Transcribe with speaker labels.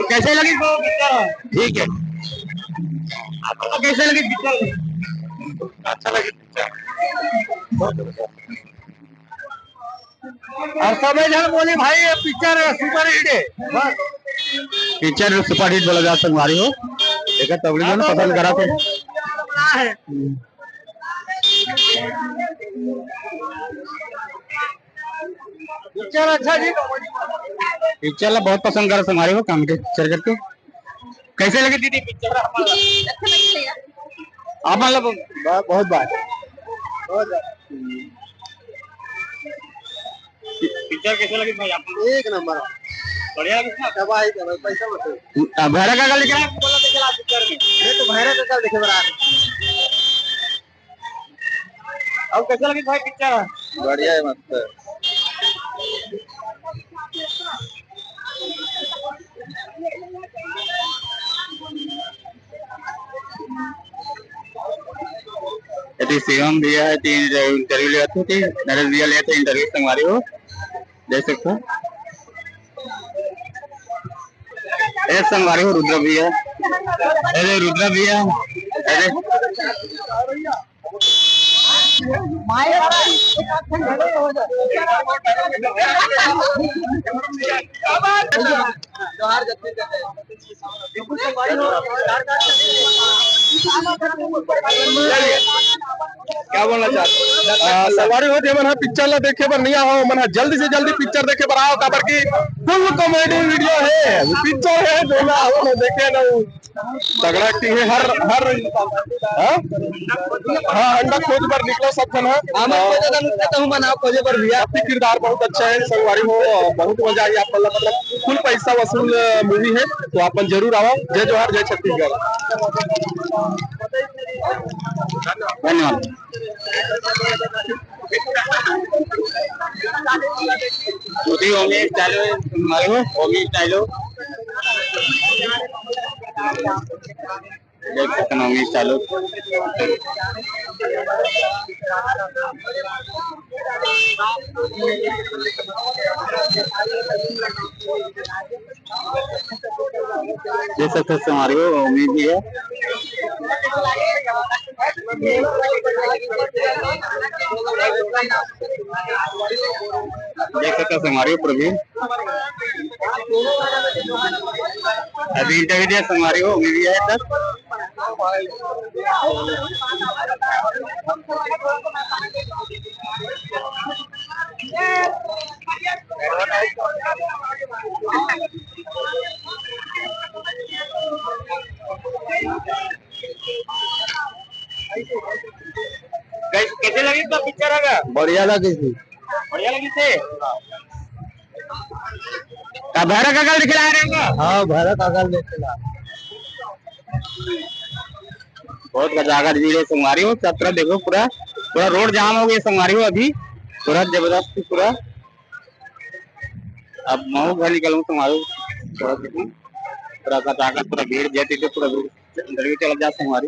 Speaker 1: कैसे लगी पिक्चर? ठीक है। आपको कैसे लगी पिक्चर? अच्छा लगी पिक्चर। और सब जन बोले भाई ये पिक्चर सुपर हिट है। पिक्चर सुपर हिट बोला जा संगवारी हो देखा तबली जो पसंद करा थे। पिक्चर अच्छा जी। पिक्चर बहुत पसंद करा संगवारी हो काम के पिक्चर करके। कैसे लगी दीदी पिक्चर? आप मतलब बहुत बात पिक्चर कैसे लगी भाई आपको? एक नंबर बढ़िया लगी। दवाई पैसा मत भैरा का लिख रहा है बोला तो चला पिक्चर में मैं तो भैरा का देखे बरा। अब कैसे लगी भाई पिक्चर? बढ़िया है मस्त। यदि शिवम भैया है इंटरव्यू लिया थे नरेश भैया लिया थे इंटरव्यू संगवारी हो देख सकते हो। एक संगवारी हो रुद्र भैया। अरे रुद्र भैया अरे क्या बोलना चाहते सवारी हो मन पिक्चर ला देखे बर नहीं आओ मन जल्दी से जल्दी पिक्चर देखे बर आओ काबर की फुल कॉमेडी वीडियो है पिक्चर है जो ना आओ ना देखे ना तगड़ा एक्टिंग है हर हर हाँ अंडा खोज पर निकलो सब जन है किरदार बहुत अच्छा है संगवारी हो बहुत मजा आई आप मतलब फुल पैसा वसूल मूवी है तो आप जरूर आओ। जय जोहार जय छत्तीसगढ़। धन्यवाद। होगी स्टाइलो होगी स्टाइलो देख सकते होगी स्टाइलो देख सकते हमारी उम्मीद भी है। देख सकते हमारी प्रवीण अभी इंटरव्यू दिया हमारी हो उम्मीद भी है तक कैसे लगी तो पिक्चर आगा? बढ़िया लगी थी। बढ़िया लगी थे। भैरा काका दिख रहा है। हाँ भैरा काका दिख रहा बहुत गजागर जी है संगवारी हो छात्रा देखो पूरा पूरा रोड जाम हो गया संगवारी हो अभी पूरा जबरदस्त पूरा। अब मैं घर निकलूँ संगवारी पूरा पूरा भीड़ जैसे पूरा इंटरव्यू चला जा संगवारी।